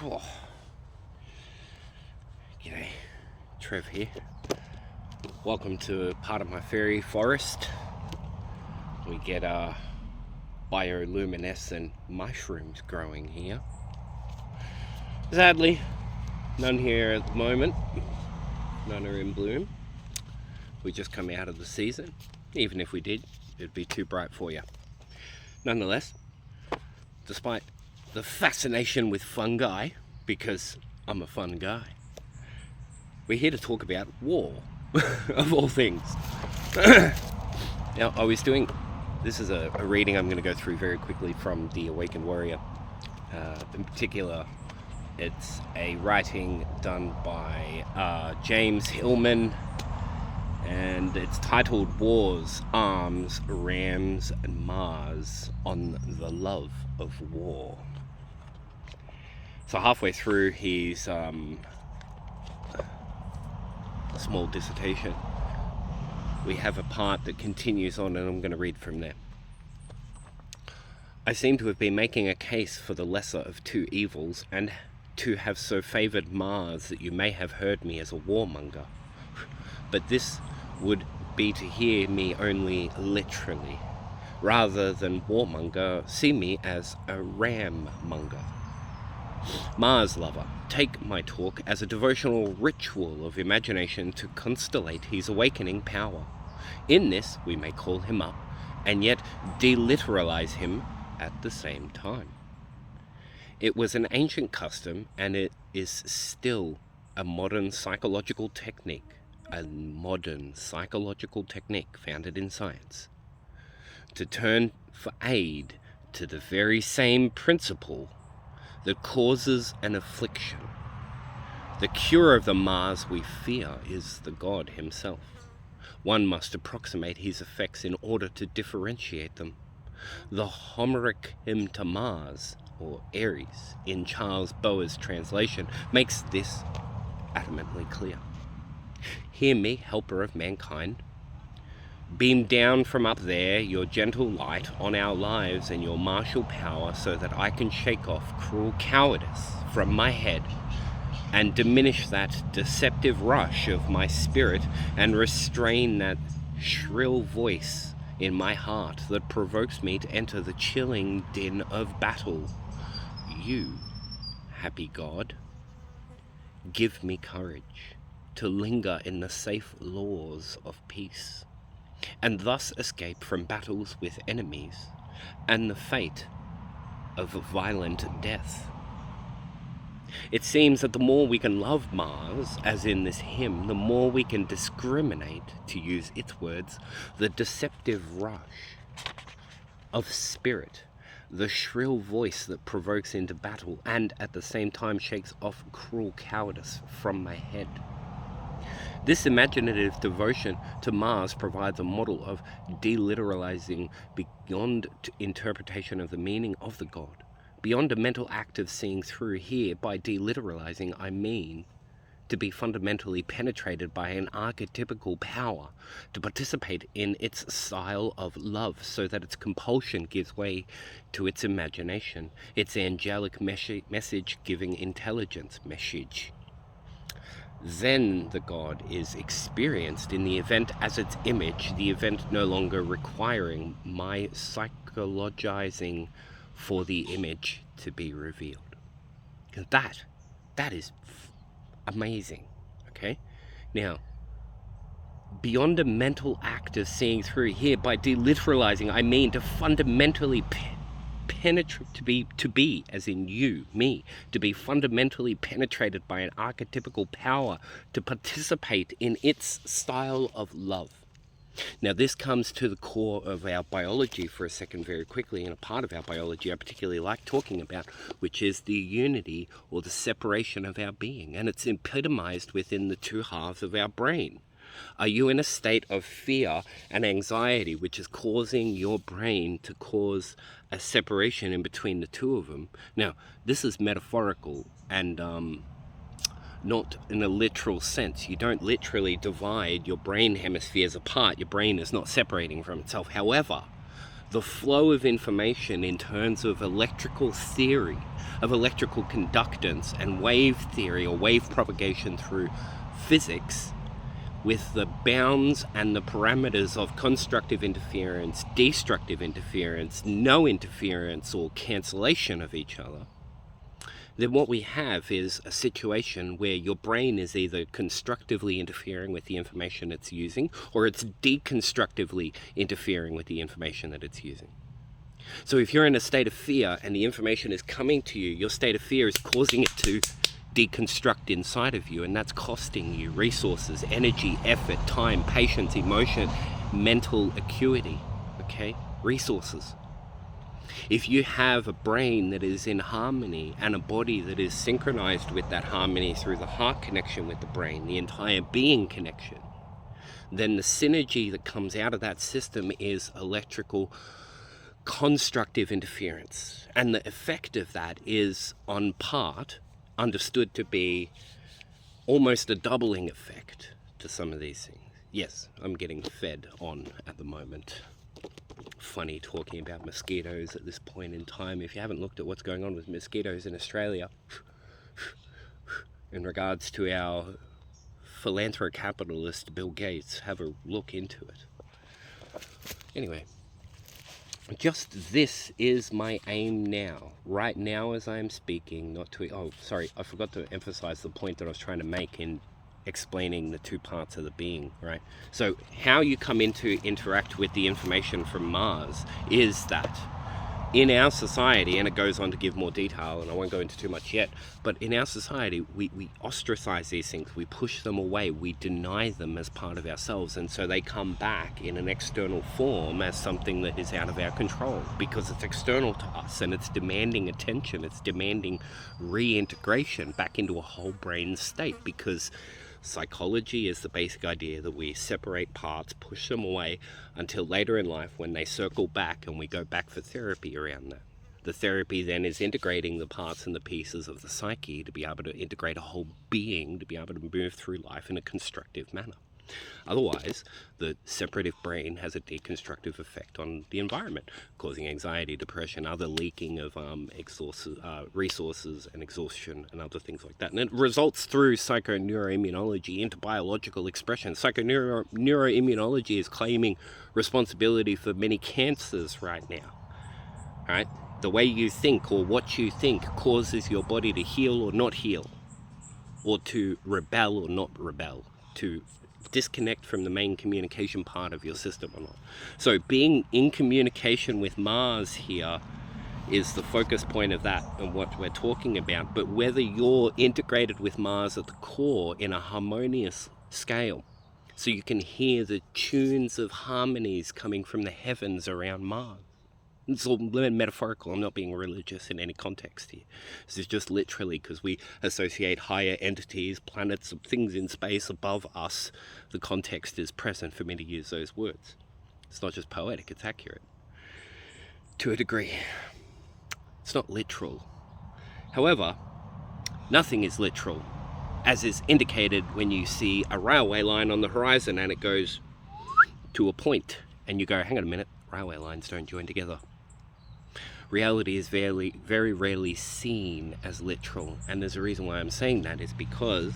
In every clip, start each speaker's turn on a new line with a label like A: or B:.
A: Oh, g'day, Trev here. Welcome to part of my fairy forest. We get bioluminescent mushrooms growing here. Sadly, none here at the moment. None are in bloom. We just come out of the season. Even if we did, it'd be too bright for you. Nonetheless, despite the fascination with fungi, because I'm a fun guy, we're here to talk about war, of all things. Now, this is a reading I'm going to go through very quickly from The Awakened Warrior. In particular, it's a writing done by James Hillman, and it's titled Wars, Arms, Rams, and Mars on the Love of War. So halfway through his small dissertation, we have a part that continues on, and I'm going to read from there. I seem to have been making a case for the lesser of two evils, and to have so favoured Mars that you may have heard me as a warmonger. But this would be to hear me only literally. Rather than warmonger, see me as a ram-monger. Mars lover, take my talk as a devotional ritual of imagination to constellate his awakening power. In this we may call him up, and yet deliteralize him at the same time. It was an ancient custom, and it is still a modern psychological technique founded in science, to turn for aid to the very same principle that causes an affliction. The cure of the Mars we fear is the god himself. One must approximate his effects in order to differentiate them. The Homeric hymn to Mars, or Ares, in Charles Bower's translation, makes this adamantly clear. Hear me, helper of mankind. Beam down from up there your gentle light on our lives and your martial power, so that I can shake off cruel cowardice from my head and diminish that deceptive rush of my spirit and restrain that shrill voice in my heart that provokes me to enter the chilling din of battle. You, happy God, give me courage to linger in the safe laws of peace, and thus escape from battles with enemies and the fate of violent death. It seems that the more we can love Mars, as in this hymn, the more we can discriminate, to use its words, the deceptive rush of spirit, the shrill voice that provokes into battle and at the same time shakes off cruel cowardice from my head. This imaginative devotion to Mars provides a model of deliteralizing beyond interpretation of the meaning of the god, beyond a mental act of seeing through. Here, by deliteralizing, I mean to be fundamentally penetrated by an archetypical power, to participate in its style of love so that its compulsion gives way to its imagination, its angelic message-giving intelligence message. Then the god is experienced in the event as its image, the event no longer requiring my psychologizing for the image to be revealed. That is amazing, okay? Now, beyond a mental act of seeing through, here by deliteralizing, I mean to fundamentally penetrate, to be, as in you, me, to be fundamentally penetrated by an archetypical power, to participate in its style of love. Now, this comes to the core of our biology for a second very quickly, and a part of our biology I particularly like talking about, which is the unity or the separation of our being, and it's epitomized within the two halves of our brain. Are you in a state of fear and anxiety, which is causing your brain to cause a separation in between the two of them? Now, this is metaphorical and not in a literal sense. You don't literally divide your brain hemispheres apart. Your brain is not separating from itself. However, the flow of information in terms of electrical theory, of electrical conductance and wave theory or wave propagation through physics, with the bounds and the parameters of constructive interference, destructive interference, no interference or cancellation of each other, then what we have is a situation where your brain is either constructively interfering with the information it's using, or it's deconstructively interfering with the information that it's using. So if you're in a state of fear and the information is coming to you, your state of fear is causing it to deconstruct inside of you, and that's costing you resources, energy, effort, time, patience, emotion, mental acuity, okay? Resources. If you have a brain that is in harmony and a body that is synchronized with that harmony through the heart connection with the brain, the entire being connection, then the synergy that comes out of that system is electrical constructive interference. And the effect of that is, on part, understood to be almost a doubling effect to some of these things. Yes, I'm getting fed on at the moment. Funny talking about mosquitoes at this point in time. If you haven't looked at what's going on with mosquitoes in Australia in regards to our philanthrocapitalist Bill Gates, have a look into it. Anyway, just this is my aim now, right now as I am speaking, not to, oh sorry, I forgot to emphasize the point that I was trying to make in explaining the two parts of the being, right? So how you come into interact with the information from Mars is that in our society, and it goes on to give more detail, and I won't go into too much yet, but in our society, we ostracize these things, we push them away, we deny them as part of ourselves, and so they come back in an external form as something that is out of our control, because it's external to us, and it's demanding attention, it's demanding reintegration back into a whole brain state, because psychology is the basic idea that we separate parts, push them away until later in life when they circle back and we go back for therapy around that. The therapy then is integrating the parts and the pieces of the psyche to be able to integrate a whole being, to be able to move through life in a constructive manner. Otherwise, the separative brain has a deconstructive effect on the environment, causing anxiety, depression, other leaking of resources and exhaustion and other things like that. And it results through psychoneuroimmunology into biological expression. Psychoneuroimmunology is claiming responsibility for many cancers right now. All right? The way you think or what you think causes your body to heal or not heal, or to rebel or not rebel, to disconnect from the main communication part of your system or not. So being in communication with Mars here is the focus point of that and what we're talking about. But whether you're integrated with Mars at the core in a harmonious scale, so you can hear the tunes of harmonies coming from the heavens around Mars. It's all metaphorical. I'm not being religious in any context here. This is just literally because we associate higher entities, planets, things in space above us. The context is present for me to use those words. It's not just poetic, it's accurate. To a degree. It's not literal. However, nothing is literal, as is indicated when you see a railway line on the horizon and it goes to a point and you go, hang on a minute, railway lines don't join together. Reality is very, very rarely seen as literal, and there's a reason why I'm saying that is because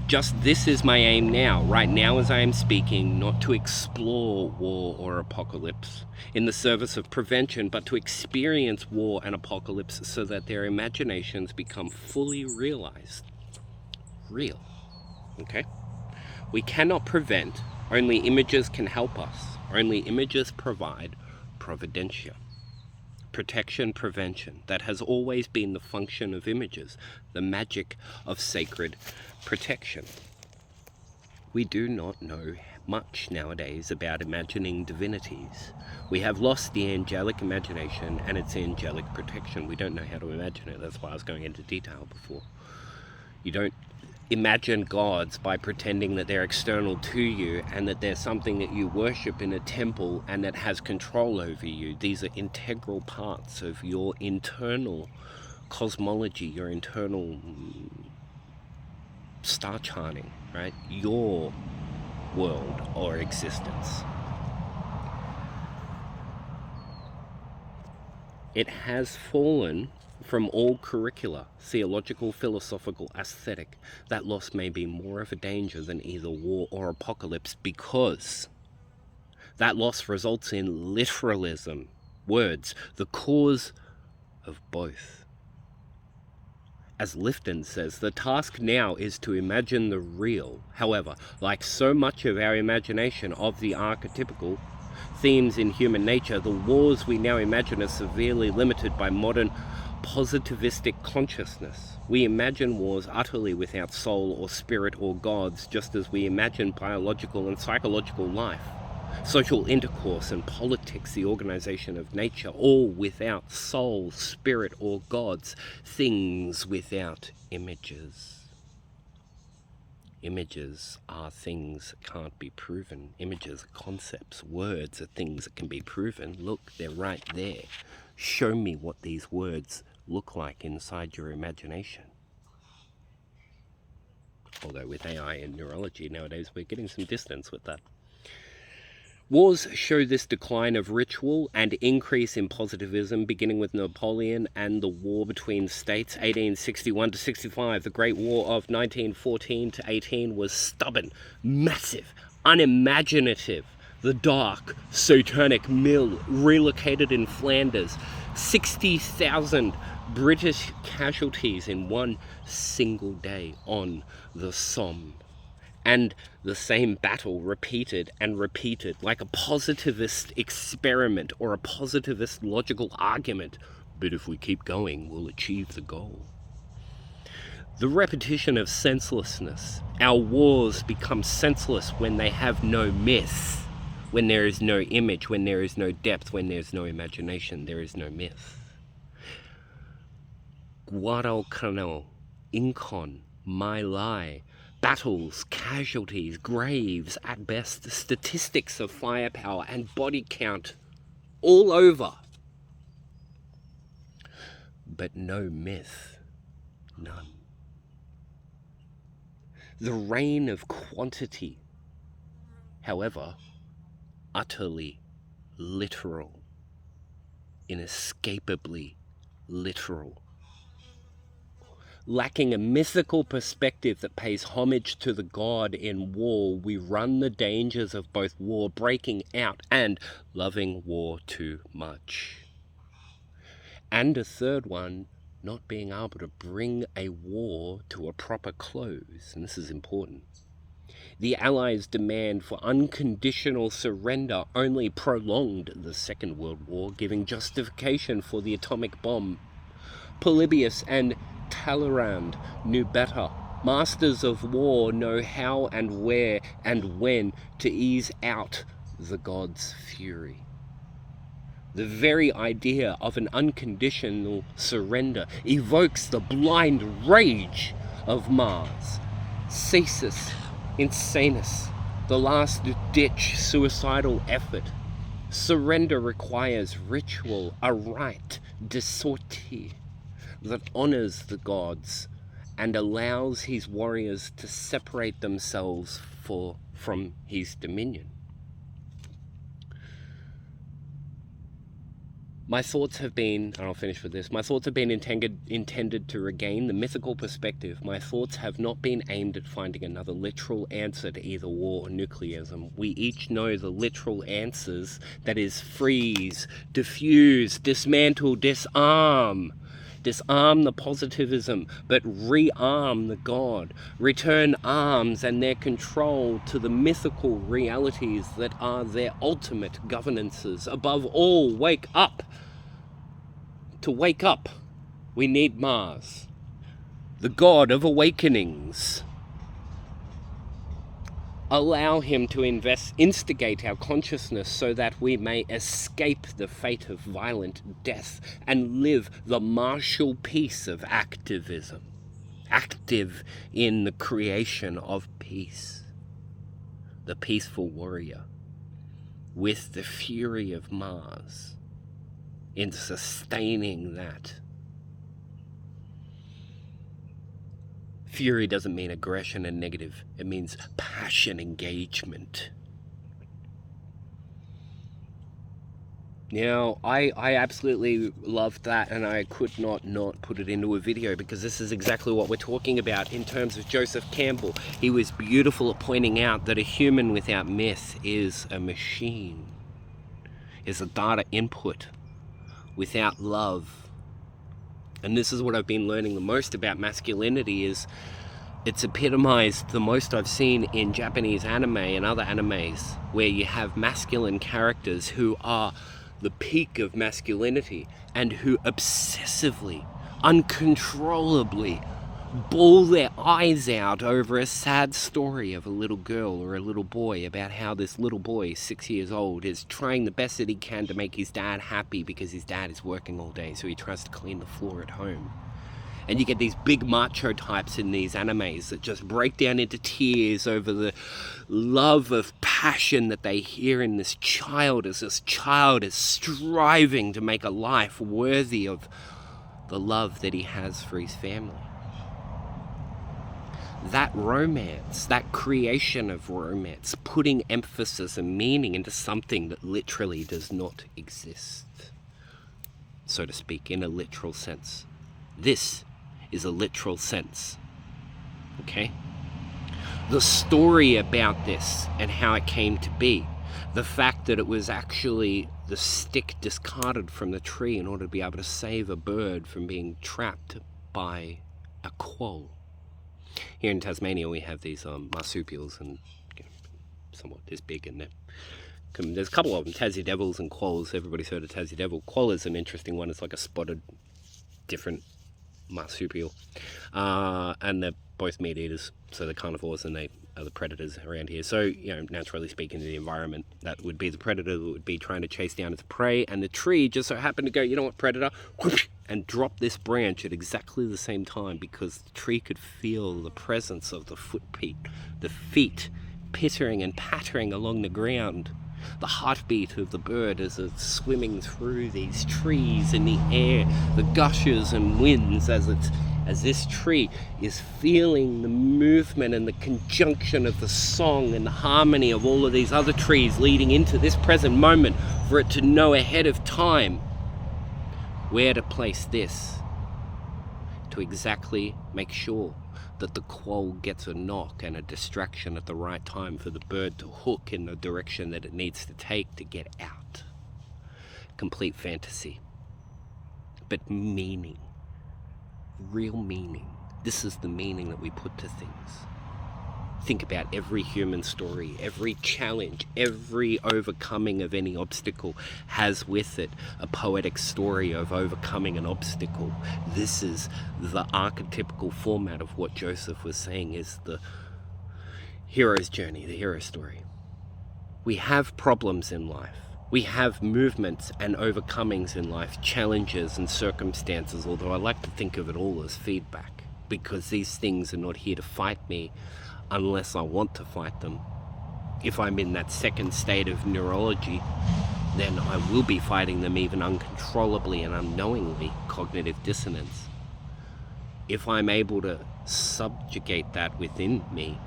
A: just this is my aim now, right now as I am speaking, not to explore war or apocalypse in the service of prevention, but to experience war and apocalypse so that their imaginations become fully realized. Real. Okay? We cannot prevent, only images can help us. Only images provide providentia. Protection, prevention. That has always been the function of images, the magic of sacred protection. We do not know much nowadays about imagining divinities. We have lost the angelic imagination and its angelic protection. We don't know how to imagine it. That's why I was going into detail before. You don't imagine gods by pretending that they're external to you and that they're something that you worship in a temple and that has control over you. These are integral parts of your internal cosmology, your internal star charting, right? Your world or existence. It has fallen from all curricula, theological, philosophical, aesthetic. That loss may be more of a danger than either war or apocalypse, because that loss results in literalism, words, the cause of both. As Lifton says, the task now is to imagine the real. However, like so much of our imagination of the archetypical themes in human nature, the wars we now imagine are severely limited by modern positivistic consciousness. We imagine wars utterly without soul or spirit or gods, just as we imagine biological and psychological life, social intercourse and politics, the organization of nature, all without soul, spirit, or gods, things without images. Images are things that can't be proven. Images are concepts. Words are things that can be proven. Look, they're right there. Show me what these words look like inside your imagination. Although with AI and neurology nowadays, we're getting some distance with that. Wars show this decline of ritual and increase in positivism, beginning with Napoleon and the war between states, 1861 to 65. The Great War of 1914 to 18 was stubborn, massive, unimaginative. The dark, satanic mill relocated in Flanders. 60,000 British casualties in one single day on the Somme. And the same battle repeated and repeated, like a positivist experiment or a positivist logical argument. But if we keep going, we'll achieve the goal. The repetition of senselessness. Our wars become senseless when they have no myth, when there is no image, when there is no depth, when there is no imagination, there is no myth. Guadalcanal, Incon, My Lai. Battles, casualties, graves at best, statistics of firepower and body count all over. But no myth, none. The reign of quantity, however, utterly literal, inescapably literal. Lacking a mythical perspective that pays homage to the god in war, we run the dangers of both war breaking out and loving war too much. And a third one, not being able to bring a war to a proper close, and this is important. The Allies' demand for unconditional surrender only prolonged the Second World War, giving justification for the atomic bomb. Polybius and Talleyrand knew better. Masters of war know how and where and when to ease out the god's fury. The very idea of an unconditional surrender evokes the blind rage of Mars. Ceasus, insanus, the last-ditch suicidal effort. Surrender requires ritual, a rite de sortie that honors the gods and allows his warriors to separate themselves from his dominion. My thoughts have been, and I'll finish with this, my thoughts have been intended to regain the mythical perspective. My thoughts have not been aimed at finding another literal answer to either war or nuclearism. We each know the literal answers, that is, freeze, diffuse, dismantle, disarm. Disarm the positivism, but rearm the god. Return arms and their control to the mythical realities that are their ultimate governances. Above all, wake up. To wake up, we need Mars, the god of awakenings. Allow him to instigate our consciousness so that we may escape the fate of violent death and live the martial peace of activism, active in the creation of peace, the peaceful warrior with the fury of Mars in sustaining that. Fury doesn't mean aggression and negative. It means passion engagement. Now, I absolutely loved that, and I could not put it into a video, because this is exactly what we're talking about in terms of Joseph Campbell. He was beautiful at pointing out that a human without myth is a machine, is a data input without love. And this is what I've been learning the most about masculinity, is it's epitomized the most I've seen in Japanese anime and other animes, where you have masculine characters who are the peak of masculinity and who obsessively, uncontrollably bawl their eyes out over a sad story of a little girl or a little boy, about how this little boy, 6 years old, is trying the best that he can to make his dad happy because his dad is working all day, so he tries to clean the floor at home. And you get these big macho types in these animes that just break down into tears over the love of passion that they hear in this child, as this child is striving to make a life worthy of the love that he has for his family. That romance, that creation of romance, putting emphasis and meaning into something that literally does not exist, so to speak, in a literal sense. This is a literal sense, okay? The story about this and how it came to be, the fact that it was actually the stick discarded from the tree in order to be able to save a bird from being trapped by a quoll. Here in Tasmania we have these marsupials, and somewhat this big, and there's a couple of them, Tassie devils and quolls. Everybody's heard of Tassie devil. Quoll is an interesting one. It's like a spotted, different marsupial, and they're both meat eaters, so they're carnivores, and they are the predators around here. So, naturally speaking, the environment, that would be the predator that would be trying to chase down its prey, and the tree just so happened to go, you know what, predator, whoosh, and drop this branch at exactly the same time, because the tree could feel the presence of the the feet pittering and pattering along the ground, the heartbeat of the bird as it's swimming through these trees in the air, the gushes and winds as this tree is feeling the movement and the conjunction of the song and the harmony of all of these other trees leading into this present moment, for it to know ahead of time where to place this, to exactly make sure that the quoll gets a knock and a distraction at the right time for the bird to hook in the direction that it needs to take to get out. Complete fantasy. But meaning. Real meaning. This is the meaning that we put to things. Think about every human story, every challenge, every overcoming of any obstacle has with it a poetic story of overcoming an obstacle. This is the archetypical format of what Joseph was saying is the hero's journey, the hero story. We have problems in life. We have movements and overcomings in life, challenges and circumstances, although I like to think of it all as feedback, because these things are not here to fight me unless I want to fight them. If I'm in that second state of neurology, then I will be fighting them even uncontrollably and unknowingly, cognitive dissonance. If I'm able to subjugate that within me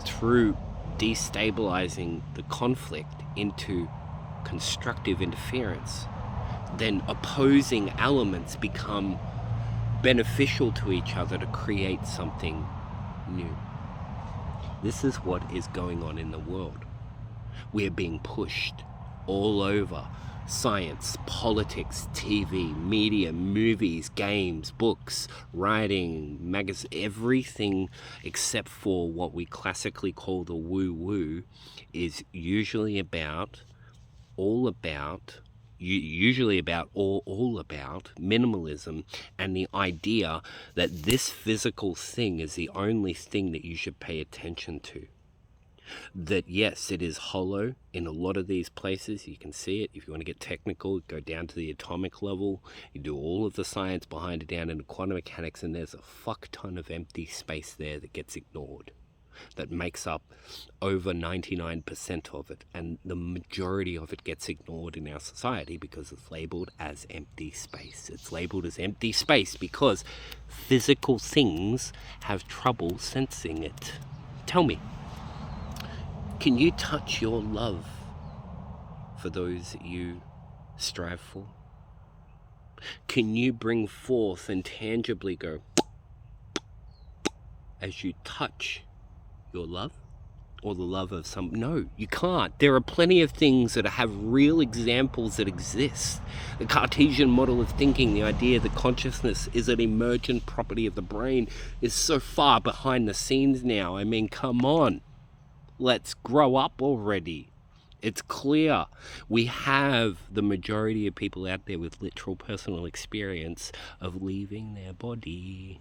A: through destabilizing the conflict into constructive interference, then opposing elements become beneficial to each other to create something new. This is what is going on in the world. We're being pushed all over. Science, politics, TV, media, movies, games, books, writing, magazines, everything except for what we classically call the woo-woo is usually about all about minimalism and the idea that this physical thing is the only thing that you should pay attention to. That yes, it is hollow in a lot of these places. You can see it. If you want to get technical, go down to the atomic level. You do all of the science behind it down into quantum mechanics, and there's a fuck ton of empty space there that gets ignored. That makes up over 99% of it, and the majority of it gets ignored in our society because it's labeled as empty space. It's labeled as empty space because physical things have trouble sensing it. Tell me, can you touch your love for those that you strive for? Can you bring forth and tangibly go as you touch your love or the love of some? No, you can't. There are plenty of things that have real examples that exist. The Cartesian model of thinking, the idea that consciousness is an emergent property of the brain, is so far behind the scenes now. I mean, come on. Let's grow up already. It's clear. We have the majority of people out there with literal personal experience of leaving their body.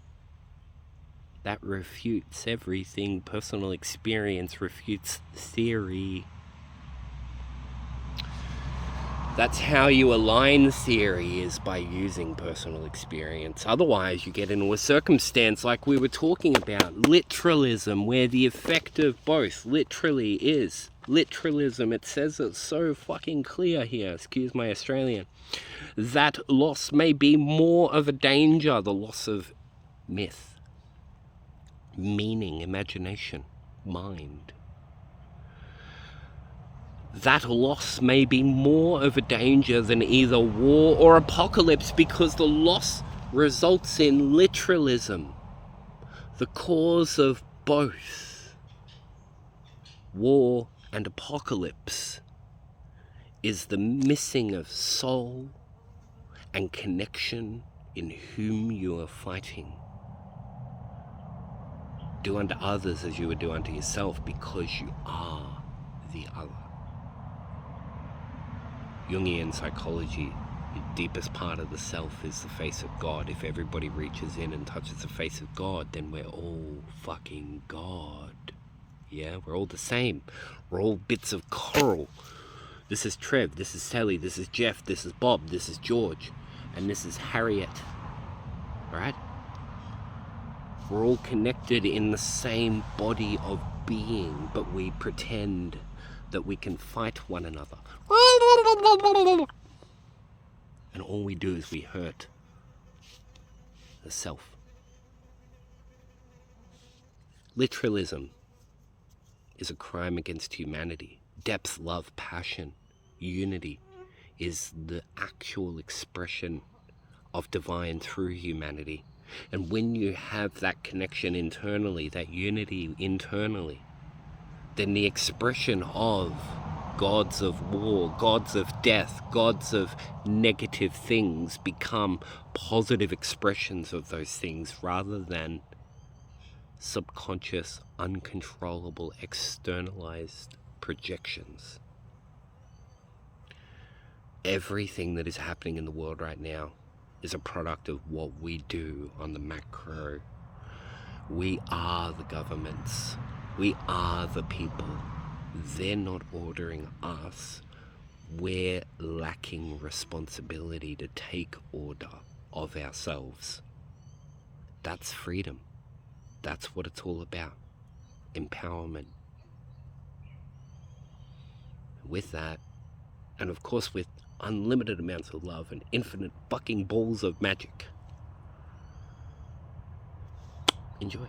A: That refutes everything. Personal experience refutes theory. That's how you align theory, is by using personal experience. Otherwise, you get into a circumstance like we were talking about, literalism, where the effect of both literally is literalism. It says it so fucking clear here, excuse my Australian, that loss may be more of a danger, the loss of myth, meaning, imagination, mind. That loss may be more of a danger than either war or apocalypse, because the loss results in literalism, the cause of both. War and apocalypse is the missing of soul and connection in whom you are fighting. Do unto others as you would do unto yourself, because you are the other. Jungian psychology, the deepest part of the self is the face of God. If everybody reaches in and touches the face of God, then we're all fucking God. Yeah, we're all the same. We're all bits of coral. This is Trev, this is Sally, this is Jeff, this is Bob, this is George, and this is Harriet. Alright? We're all connected in the same body of being, but we pretend that we can fight one another. And all we do is we hurt the self. Literalism is a crime against humanity. Depth, love, passion, unity is the actual expression of divine through humanity. And when you have that connection internally, that unity internally, then the expression of gods of war, gods of death, gods of negative things become positive expressions of those things, rather than subconscious, uncontrollable, externalized projections. Everything that is happening in the world right now is a product of what we do on the macro. We are the governments. We are the people. They're not ordering us. We're lacking responsibility to take order of ourselves. That's freedom. That's what it's all about. Empowerment. With that, and of course with unlimited amounts of love and infinite fucking balls of magic. Enjoy.